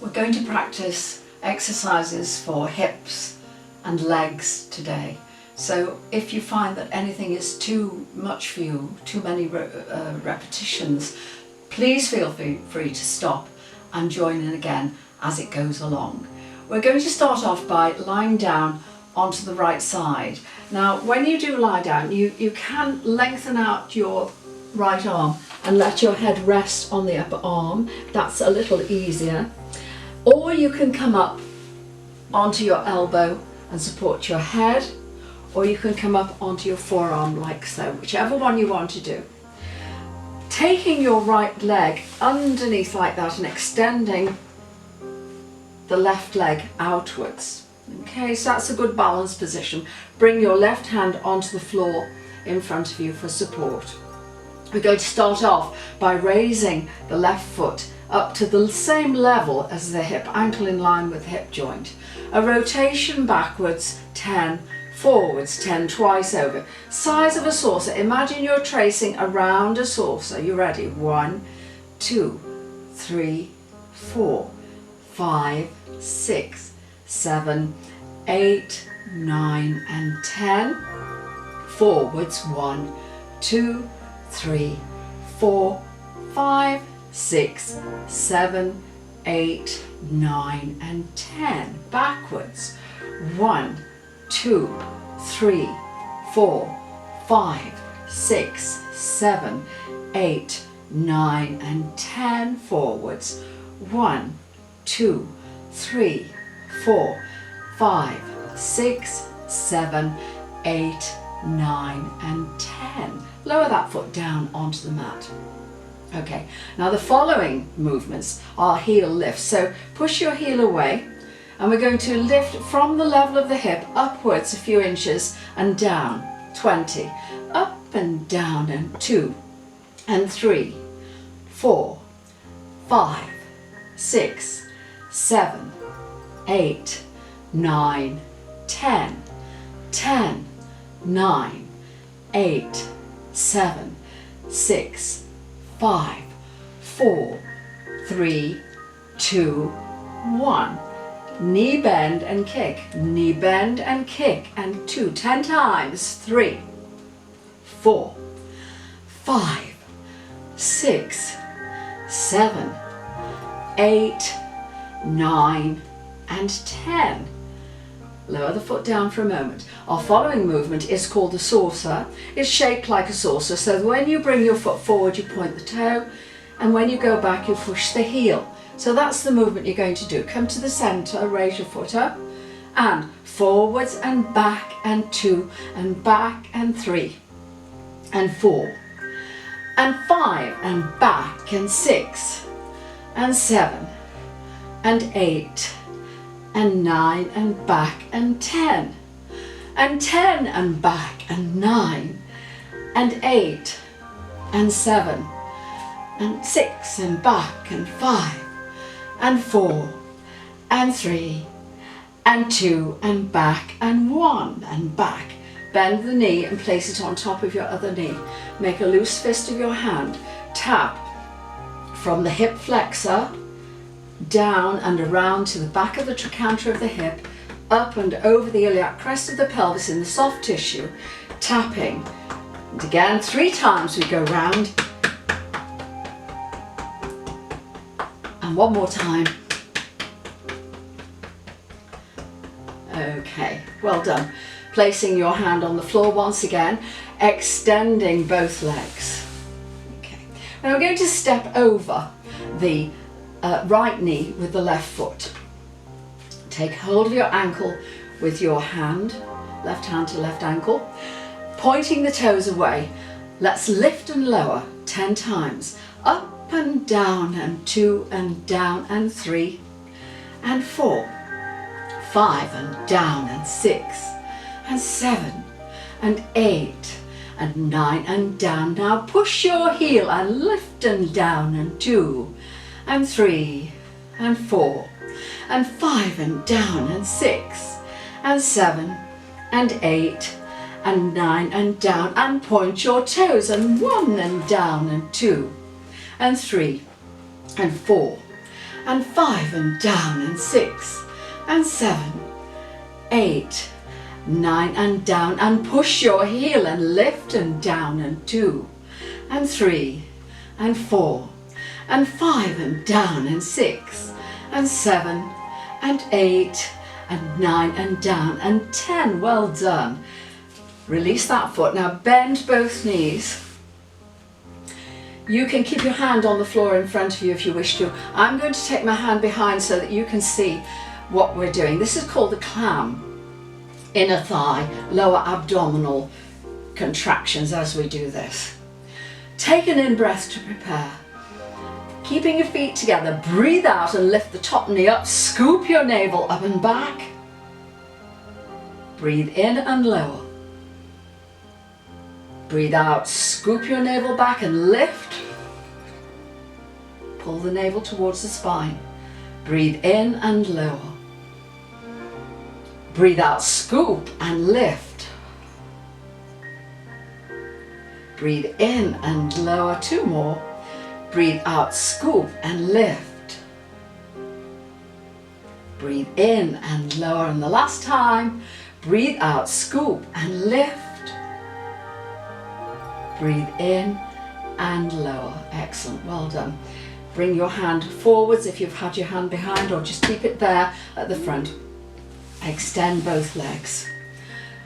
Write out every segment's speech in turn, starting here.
We're going to practice exercises for hips and legs today. So if you find that anything is too much for you, too many repetitions, please feel free to stop and join in again as it goes along. We're going to start off by lying down onto the right side. Now when you do lie down, you can lengthen out your right arm and let your head rest on the upper arm. That's a little easier. Or you can come up onto your elbow and support your head, or you can come up onto your forearm like so, whichever one you want to do. Taking your right leg underneath like that and extending the left leg outwards. Okay, so that's a good balanced position. Bring your left hand onto the floor in front of you for support. We're going to start off by raising the left foot up to the same level as the hip, ankle in line with the hip joint. A rotation backwards 10, forwards 10, twice over. Size of a saucer. Imagine you're tracing around a saucer. You ready? 1, 2, 3, 4, 5, 6, 7, 8, 9 and 10. Forwards 1, 2, 3, 4, 5, 6, 7, 8, 9 and 10. Backwards 1, 2, 3, 4, 5, 6, 7, 8, 9 and 10. Forwards 1, 2, 3, 4, 5, 6, 7, 8, 9 and 10. Lower that foot down onto the mat. Okay, now the following movements are heel lifts. So push your heel away and we're going to lift from the level of the hip upwards a few inches and down. 20. Up and down and 2 and 3, 4, 5, 6, 7, 8, 9, 10. 10, 9, 8, 7, 6, 5, 4, 3, 2, 1. Knee bend and kick, knee bend and kick, and 2, 10 times. 3, 4, 5, 6, 7, 8, 9 and 10. Lower the foot down for a moment. Our following movement is called the saucer. It's shaped like a saucer, so when you bring your foot forward you point the toe, and when you go back you push the heel. So that's the movement you're going to do. Come to the centre, raise your foot up, and forwards and back and 2 and back and 3 and 4 and 5 and back and 6 and 7 and 8 and 9 and back and 10 and 10 and back and 9 and 8 and 7 and 6 and back and 5 and 4 and 3 and 2 and back and 1 and back. Bend the knee and place it on top of your other knee. Make a loose fist of your hand. Tap from the hip flexor down and around to the back of the trochanter of the hip, up and over the iliac crest of the pelvis in the soft tissue, tapping. And again 3 times we go round. And one more time. Okay, well done. Placing your hand on the floor once again, extending both legs. Okay, now we're going to step over the right knee with the left foot. Take hold of your ankle with your hand, left hand to left ankle, pointing the toes away. Let's lift and lower 10 times. Up and down and 2 and down and 3 and 4, 5 and down and 6 and 7 and 8 and 9 and down. Now push your heel and lift and down and 2 and 3 and 4 and 5 and down and 6 and 7 and 8 and 9 and down, and point your toes, and 1 and down and 2 and 3 and 4 and 5 and down, and 6 and 7, 8, 9 and down, and push your heel and lift and down, and 2 and 3 and 4 and 5 and down, and 6 and 7 and 8 and 9 and down, and 10. Well done. Release that foot. Now bend both knees. You can keep your hand on the floor in front of you if you wish to. I'm going to take my hand behind so that you can see what we're doing. This is called the clam. Inner thigh, lower abdominal contractions as we do this. Take an in-breath to prepare. Keeping your feet together, breathe out and lift the top knee up. Scoop your navel up and back. Breathe in and lower. Breathe out, scoop your navel back and lift. Pull the navel towards the spine. Breathe in and lower. Breathe out, scoop and lift. Breathe in and lower. 2 more. Breathe out, scoop and lift. Breathe in and lower. And the last time, breathe out, scoop and lift. Breathe in and lower. Excellent, well done. Bring your hand forwards if you've had your hand behind, or just keep it there at the front. Extend both legs.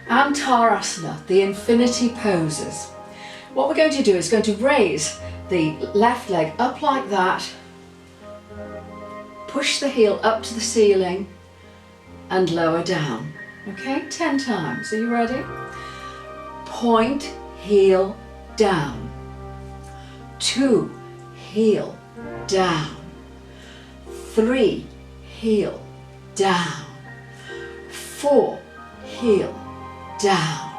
Antarasana, the infinity poses. What we're going to do is going to raise the left leg up like that, push the heel up to the ceiling and lower down. Okay, 10 times. Are you ready? Point, heel, down. 2, heel, down. 3, heel, down. 4, heel, down.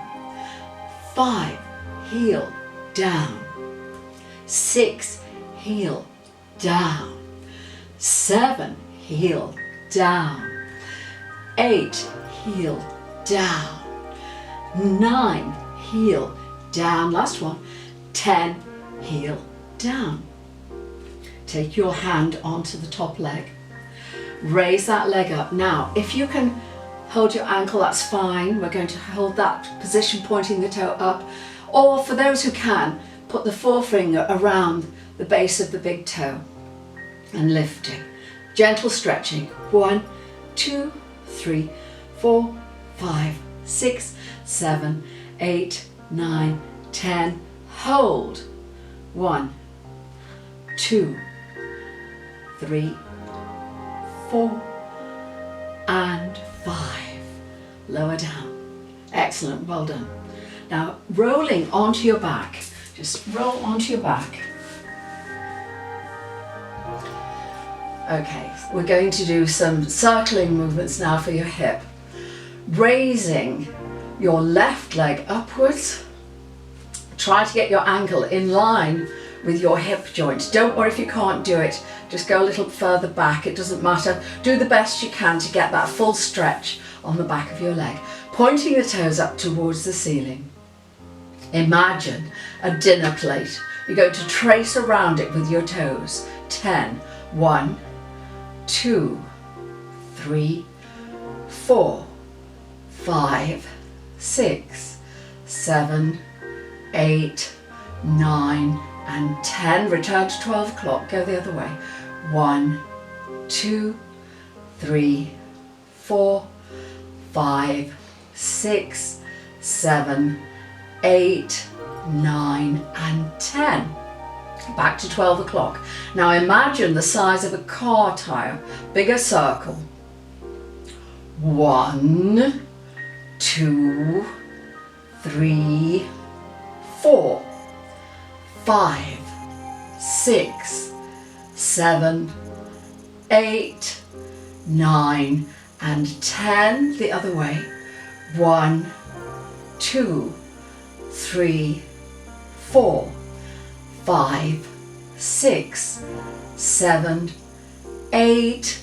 5, heel, down. 6, heel, down. 7, heel, down. 8, heel, down. 9, heel, down. Last one. 10, heel, down. Take your hand onto the top leg. Raise that leg up. Now, if you can hold your ankle, that's fine. We're going to hold that position, pointing the toe up. Or for those who can, put the forefinger around the base of the big toe and lifting. Gentle stretching. 1, 2, 3, 4, 5, 6, 7, 8, 9, 10. Hold. 1, 2, 3, 4, and 5. Lower down. Excellent, well done. Now rolling onto your back. Just roll onto your back. Okay, we're going to do some circling movements now for your hip. Raising your left leg upwards. Try to get your ankle in line with your hip joint. Don't worry if you can't do it. Just go a little further back. It doesn't matter. Do the best you can to get that full stretch on the back of your leg. Pointing the toes up towards the ceiling. Imagine a dinner plate. You're going to trace around it with your toes. 10. 1, 2, 3, 4, 5, 6, 7, 8, 9, and 10. Return to 12 o'clock. Go the other way. 1, 2, 3, 4, 5, 6, 7, 8, 9, and 10. Back to 12 o'clock. Now imagine the size of a car tire. Bigger circle. 1, 2, 3, 4, 5, 6, 7, 8, 9, and 10. The other way. 1, 2, 3, 4, 5, 6, 7, 8,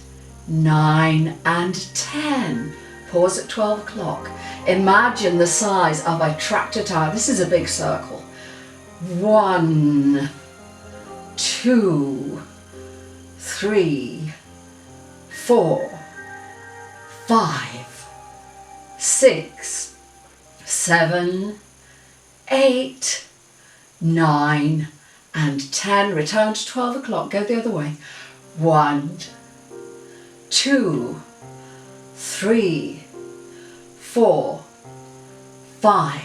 9, and 10. Pause at 12 o'clock. Imagine the size of a tractor tire. This is a big circle. 1, 2, 3, 4, 5, 6, 7, 8, 9 and 10. Return to 12 o'clock. Go the other way. 1, 2, 3, 4, 5,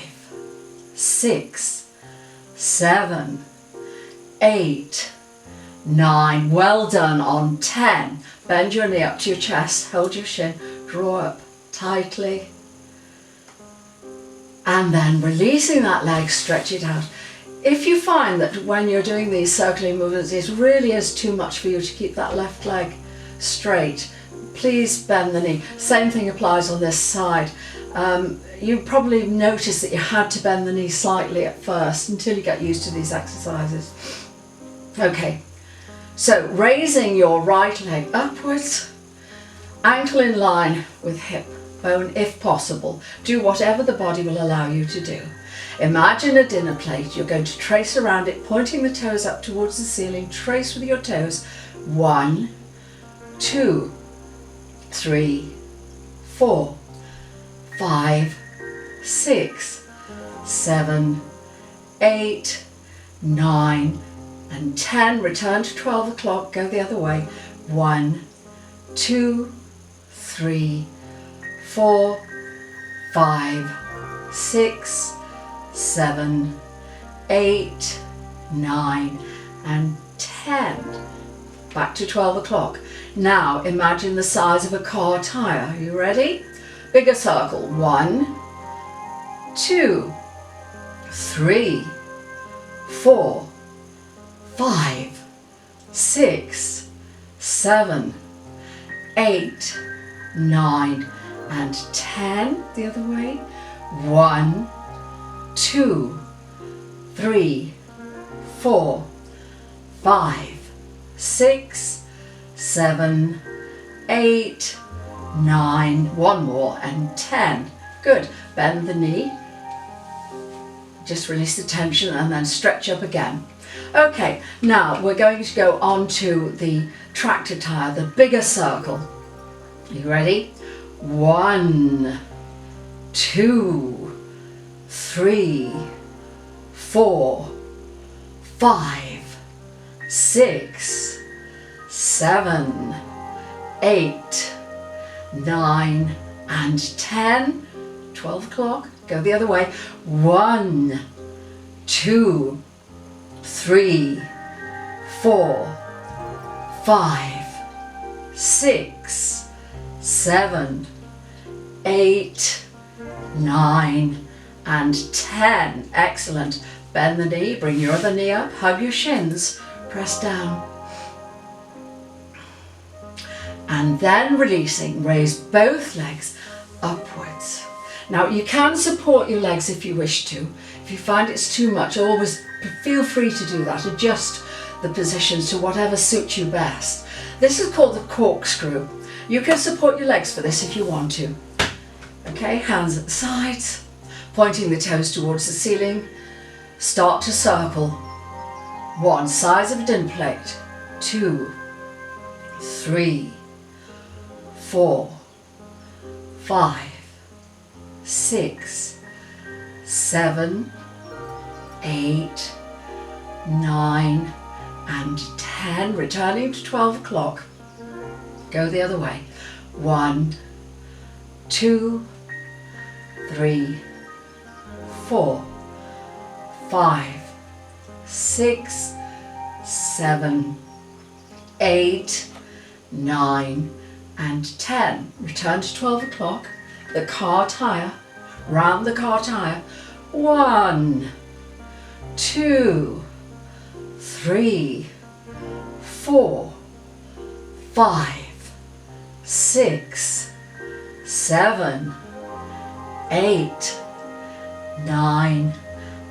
6, 7, 8, 9. Well done. On 10. Bend your knee up to your chest. Hold your shin. Draw up tightly. And then releasing that leg, stretch it out. If you find that when you're doing these circling movements, it really is too much for you to keep that left leg straight, please bend the knee. Same thing applies on this side. You probably noticed that you had to bend the knee slightly at first until you get used to these exercises. Okay, so raising your right leg upwards, ankle in line with hip bone if possible. Do whatever the body will allow you to do. Imagine a dinner plate. You're going to trace around it, pointing the toes up towards the ceiling. Trace with your toes. 1, 2, 3, 4, 5, 6, 7, 8, 9 and 10. Return to 12 o'clock. Go the other way. 1, 2, 3, 4, 5, 6, 7, 8, 9 and 10. Back to 12 o'clock. Now imagine the size of a car tyre. Are you ready? Bigger circle. 1, 2, 3, 4, 5, 6, 7, 8, 9 and 10. The other way. 1, 2, 3, 4, 5, 6, 7, 8, 9. One more and 10. Good. Bend the knee. Just release the tension and then stretch up again. Okay, now we're going to go on to the tractor tyre, the bigger circle. Are you ready? 1, 2, 3, 4, 5, 6, 7, 8, 9 and 10. 12 o'clock. Go the other way. 1, 2, 3, 4, 5, 6, 7, 8, 9 and 10. Excellent. Bend the knee, bring your other knee up, hug your shins, press down. And then releasing, raise both legs upwards. Now you can support your legs if you wish to. If you find it's too much, always feel free to do that. Adjust the positions to whatever suits you best. This is called the corkscrew. You can support your legs for this if you want to. Okay, hands at the sides, pointing the toes towards the ceiling. Start to circle. 1, size of a dinner plate. 2, 3, 4, 5, 6, 7, 8, 9 and 10. Returning to 12 o'clock. Go the other way. 1, 2, 3, 4, 5, 6, 7, 8, 9 and 10. Return to 12 o'clock. The car tyre, round the car tyre. 1, 2, 3, 4, 5, 6, 7, 8, 9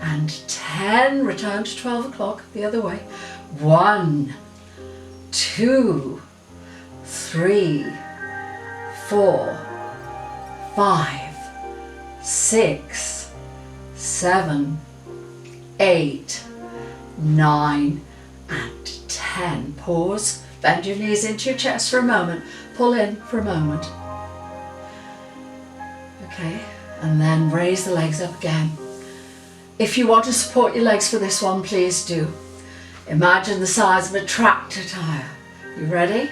and 10. Return to 12 o'clock. The other way. 1, 2, 3, 4, 5, 6, 7, 8, 9 and 10. Pause, Bend your knees into your chest for a moment. Pull in for a moment. Okay, and then raise the legs up again. If you want to support your legs for this one, please do. Imagine the size of a tractor tire. You ready?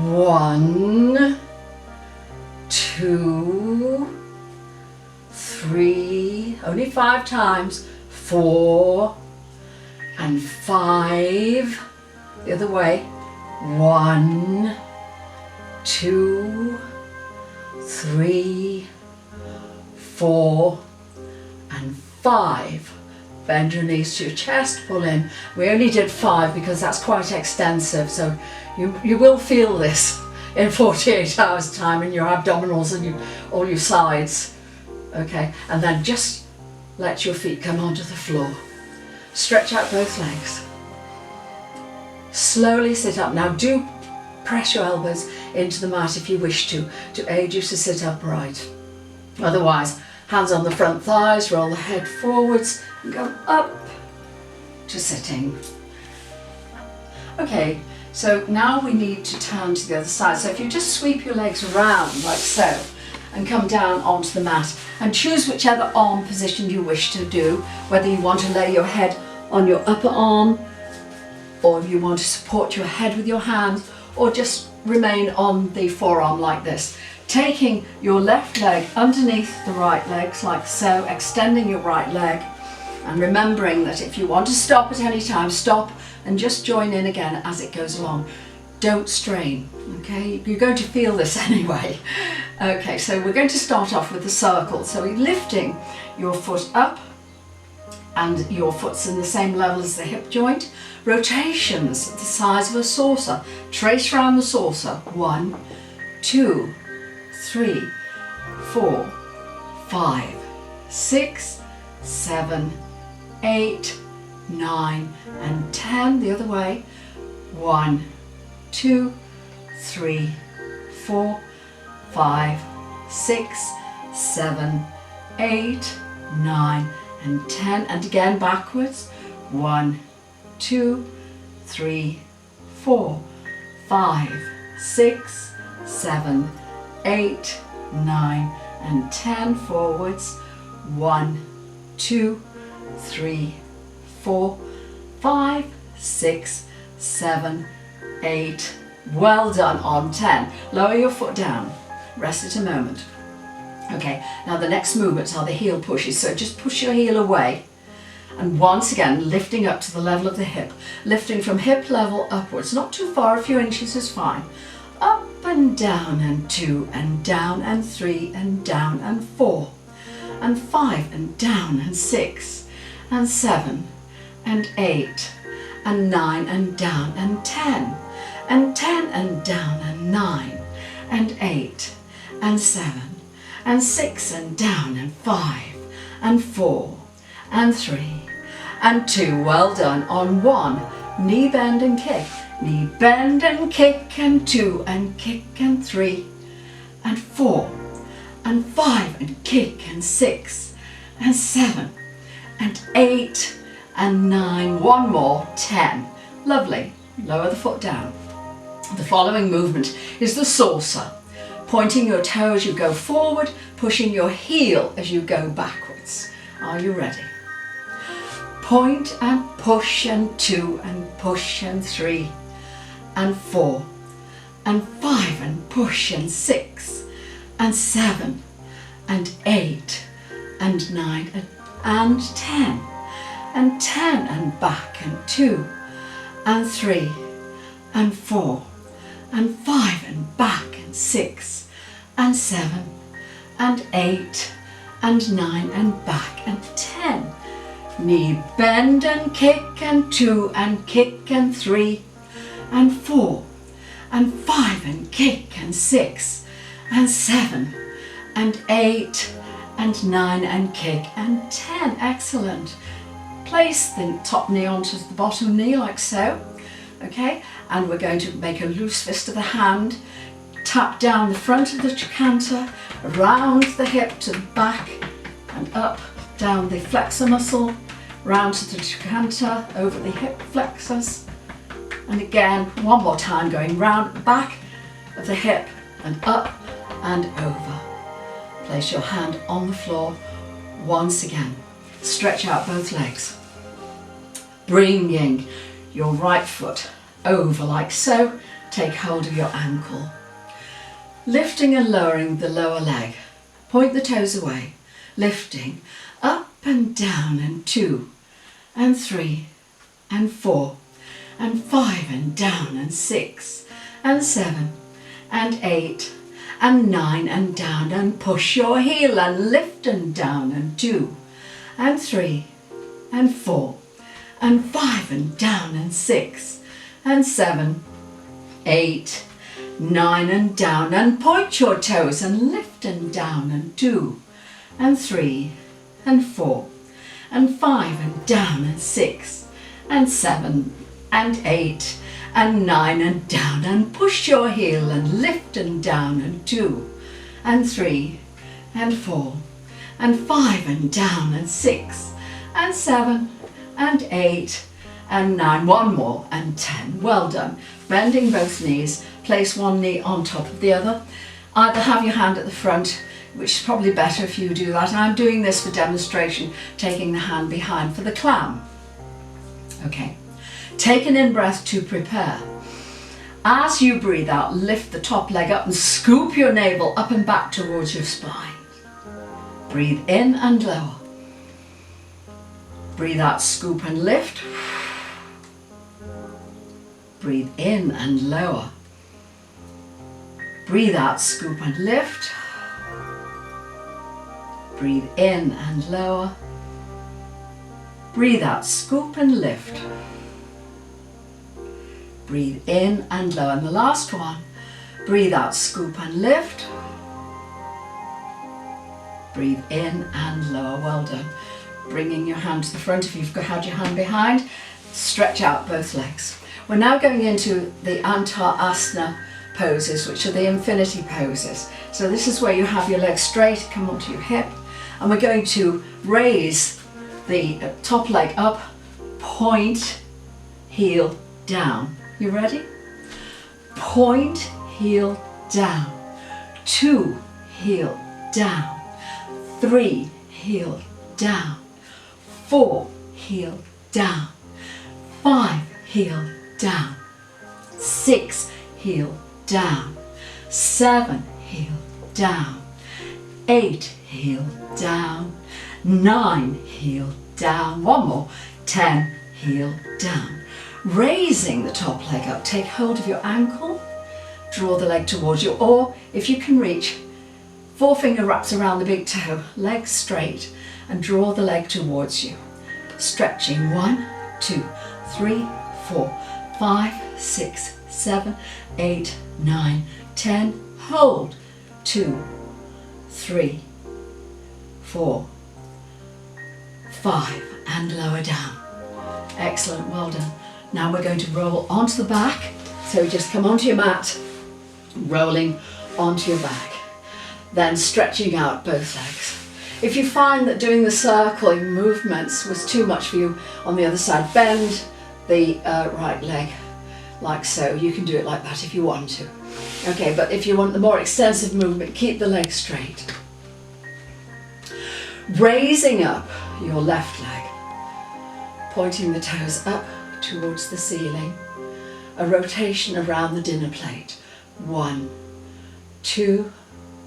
1, 2, 3, only 5 times, 4 and 5, the other way, 1, 2, 3, 4 and 5. Bend your knees to your chest, pull in. We only did 5 because that's quite extensive, so you will feel this in 48 hours time in your abdominals and all your sides. Okay, and then just let your feet come onto the floor. Stretch out both legs. Slowly sit up. Now do press your elbows into the mat if you wish to aid you to sit upright. Otherwise, hands on the front thighs, roll the head forwards and go up to sitting. Okay, so now we need to turn to the other side. So if you just sweep your legs around like so and come down onto the mat and choose whichever arm position you wish to do, whether you want to lay your head on your upper arm or if you want to support your head with your hands or just remain on the forearm like this. Taking your left leg underneath the right legs like so, extending your right leg and remembering that if you want to stop at any time, stop and just join in again as it goes along. Don't strain, okay? You're going to feel this anyway. Okay, so we're going to start off with the circle. So we're lifting your foot up and your foot's in the same level as the hip joint. Rotations the size of a saucer. Trace around the saucer. 1, 2, 3, 4, 5, 6, 7, 8, 9 and 10. The other way. 1, 2, 3, 4, 5, 6, 7, 8, 9 and 10. And again backwards. 1, 2, 3, 4, 5, 6, 7, 8, 9 and 10. Forwards. 1, 2, 3, 4, 5, 6, 7, 8. Well done on 10. Lower your foot down. Rest it a moment. Okay, now the next movements are the heel pushes. So just push your heel away. And once again, lifting up to the level of the hip. Lifting from hip level upwards. Not too far, a few inches is fine. Up and down and 2 and down and 3 and down and 4 and 5 and down and 6 and 7 and 8 and 9 and down and 10 and 10 and down and 9 and 8 and 7 and 6 and down and 5 and 4 and 3 and 2. Well done on 1. Knee bend and kick. Knee bend and kick and 2 and kick and 3 and 4 and 5 and kick and 6 and 7 and 8 and 9. One more. 10. Lovely. Lower the foot down. The following movement is the saucer. Pointing your toe as you go forward, pushing your heel as you go backwards. Are you ready? Point and push and 2 and push and 3 and 4 and 5 and push and 6 and 7 and 8 and 9 and 10 and 10 and back and 2 and 3 and 4 and 5 and back and 6 and 7 and 8 and 9 and back and 10. Knee bend and kick and 2 and kick and 3 and 4 and 5 and kick and 6 and 7 and 8 and 9 and kick and 10. Excellent. Place the top knee onto the bottom knee like so. Okay, and we're going to make a loose fist of the hand. Tap down the front of the trochanter, around the hip to the back and up, down the flexor muscle, round to the trochanter, over the hip flexors And again, one more time, going round the back of the hip and up and over. Place your hand on the floor once again. Stretch out both legs. Bringing your right foot over like so. Take hold of your ankle. Lifting and lowering the lower leg. Point the toes away. Lifting up and down, and 2 and 3 and 4 and 5 and down, and 6 and 7 and 8 and 9 and down, and push your heel and lift and down, and 2 and 3 and 4 and 5 and down, and 6 and 7, 8, 9 and down, and point your toes and lift and down, and 2 and 3 and 4 and 5 and down, and 6 and 7 and 8 and 9 and down, and push your heel and lift and down, and 2 and 3 and 4 and 5 and down, and 6 and 7 and 8 and 9. One more, and 10. Well done. Bending both knees. Place one knee on top of the other. Either have your hand at the front, which is probably better if you do that. I'm doing this for demonstration, taking the hand behind for the clown. Okay. Take an in-breath to prepare. As you breathe out, lift the top leg up and scoop your navel up and back towards your spine. Breathe in and lower. Breathe out, scoop and lift. Breathe in and lower. Breathe out, scoop and lift. Breathe in and lower. Breathe out, scoop and lift. Breathe in and lower. And the last one. Breathe out, scoop and lift. Breathe in and lower. Well done. Bringing your hand to the front if you've had your hand behind. Stretch out both legs. We're now going into the Antar-asana poses, which are the infinity poses. So this is where you have your legs straight, come onto your hip, and we're going to raise the top leg up, point, heel, down. You ready? Point, heel, down. 2, heel, down. 3, heel, down. 4, heel, down. 5, heel, down. 6, heel, down. 7, heel, down. 8, heel, down. 9, heel, down. One more. 10, heel, down. Raising the top leg up, take hold of your ankle, draw the leg towards you, or if you can reach, forefinger wraps around the big toe, legs straight, and draw the leg towards you. Stretching 1, 2, 3, 4, 5, 6, 7, 8, 9, 10. Hold. 2, 3, 4, 5, and lower down. Excellent, well done. Now we're going to roll onto the back. So just come onto your mat, rolling onto your back. Then stretching out both legs. If you find that doing the circling movements was too much for you on the other side, bend the right leg like so. You can do it like that if you want to. Okay, but if you want the more extensive movement, keep the leg straight. Raising up your left leg, pointing the toes up towards the ceiling. A rotation around the dinner plate. 1, 2,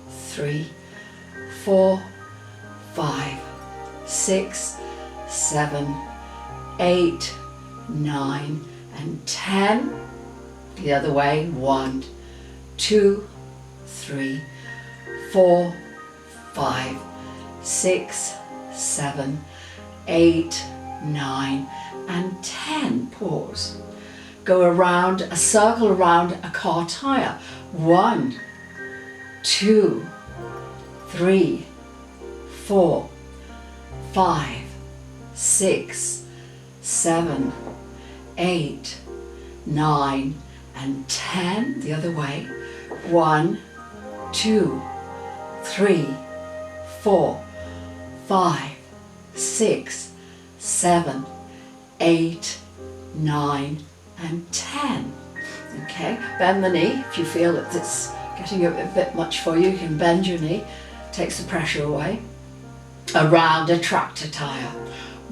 3, 4, 5, 6, 7, 8, 9, and 10. The other way. 1, 2, 3, 4, 5, 6, 7, 8, 9, and 10. Pause. Go around, a circle around a car tire. 1, 2, 3, 4, 5, 6, 7, 8, 9, and 10. The other way. 1, 2, 3, 4, 5, 6, 7, 8, 9, and 10. Okay, bend the knee. If you feel that it's getting a bit much for you, you can bend your knee, takes the pressure away. Around a tractor tire.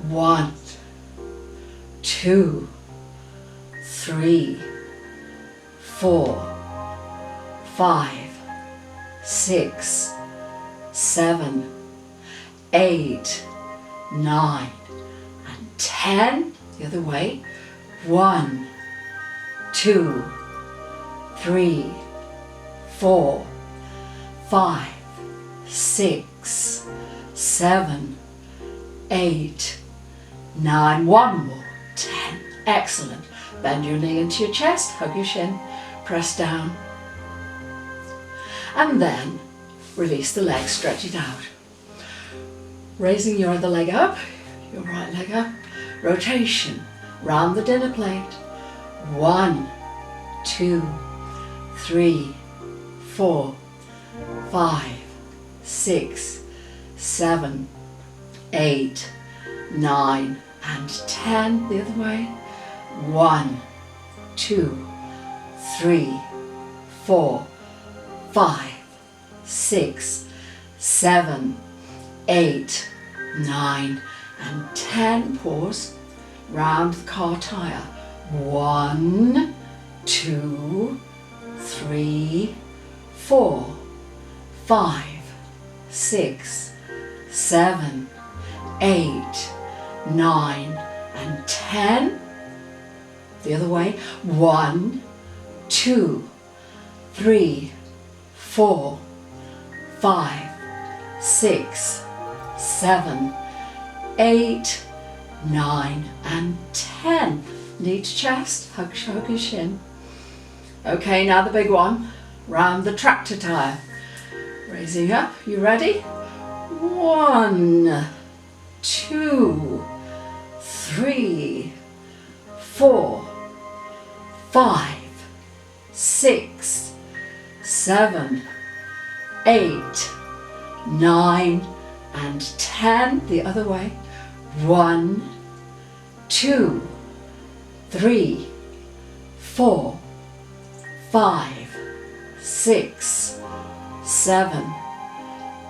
1, 2, 3, 4, 5, 6, 7, 8, 9, and 10. The other way. 1, 2, 3, 4, 5, 6, 7, 8, 9. One more. 10. Excellent. Bend your knee into your chest, hug your shin, press down. And then release the leg, stretch it out. Raising your other leg up, your right leg up. Rotation, round the dinner plate. 1, 2, 3, 4, 5, 6, 7, 8, 9, and 10. The other way. 1, 2, 3, 4, 5, 6, 7, 8, 9, and 10. Pause. Round the car tire. 1, 2, 3, 4, 5, 6, 7, 8, 9, and 10. The other way. 1, 2, 3, 4, 5, 6, 7, 8, 9, and 10. Knee to chest, hug your shin. Okay, now the big one. Round the tractor tire. Raising up, you ready? 1, 2, 3, 4, 5, 6, 7, 8, 9, and 10. The other way. 1, 2, 3, 4, 5, 6, 7,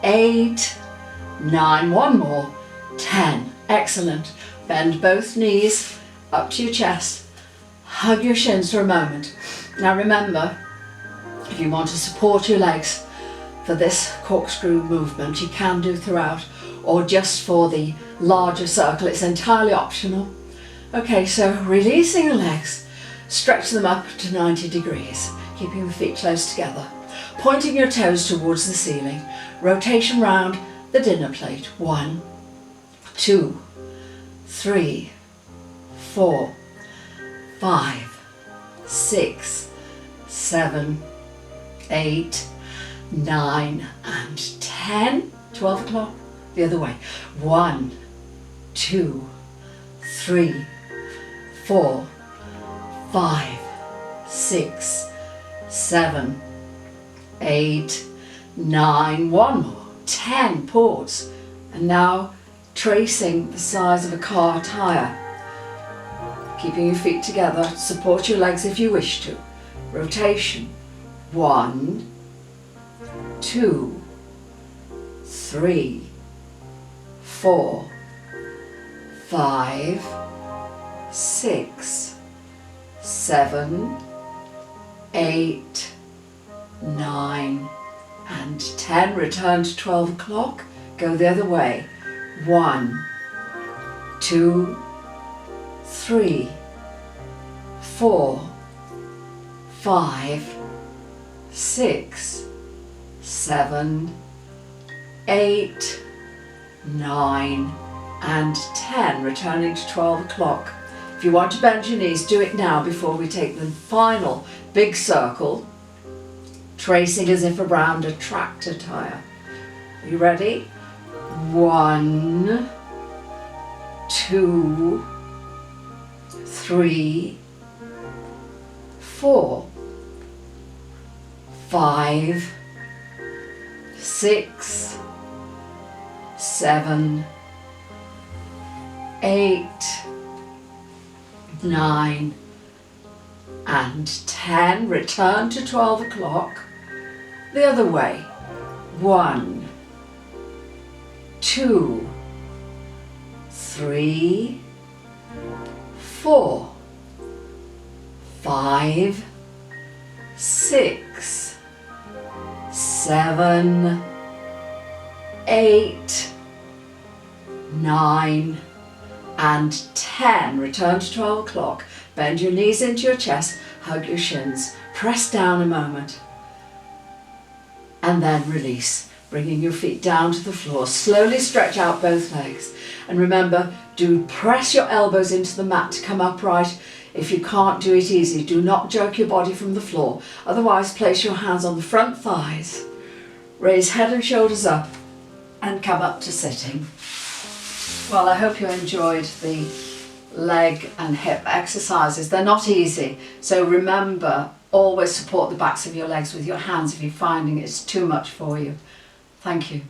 8, 9. One more. 10. Excellent. Bend both knees up to your chest. Hug your shins for a moment. Now remember, if you want to support your legs for this corkscrew movement, you can do throughout, or just for the larger circle. It's entirely optional. Okay, so releasing the legs, stretch them up to 90 degrees, keeping the feet close together, pointing your toes towards the ceiling. Rotation round the dinner plate. 1, 2, 3, 4, 5, 6, 7, 8, 9, and 10. 12 o'clock. The other way. 1, 2, 3, 4, 5, 6, 7, 8, 9. One more. 10. Pause. And now tracing the size of a car tire. Keeping your feet together. Support your legs if you wish to. Rotation. 1, 2, 3, 4, 5, 6, 7, 8, 9, and 10. Return to 12 o'clock. Go the other way. 1, 2, 3, 4, 5, 6, 7, 8, 9, and 10. Returning to 12 o'clock. If you want to bend your knees, do it now before we take the final big circle, tracing as if around a tractor tire. Are you ready? 1, 2, 3, 4, 5, 6, 7, 8, 9, and 10. Return to 12 o'clock. The other way. 1, 2, 3, 4, 5, 6, 7, 8, 9 and 10. Return to 12 o'clock. Bend your knees into your chest, hug your shins, press down a moment and then release, bringing your feet down to the floor. Slowly stretch out both legs and remember, do press your elbows into the mat to come upright. If you can't do it easy, do not jerk your body from the floor. Otherwise, place your hands on the front thighs, raise head and shoulders up and come up to sitting. Well, I hope you enjoyed the leg and hip exercises. They're not easy, so remember, always support the backs of your legs with your hands if you're finding it's too much for you. Thank you.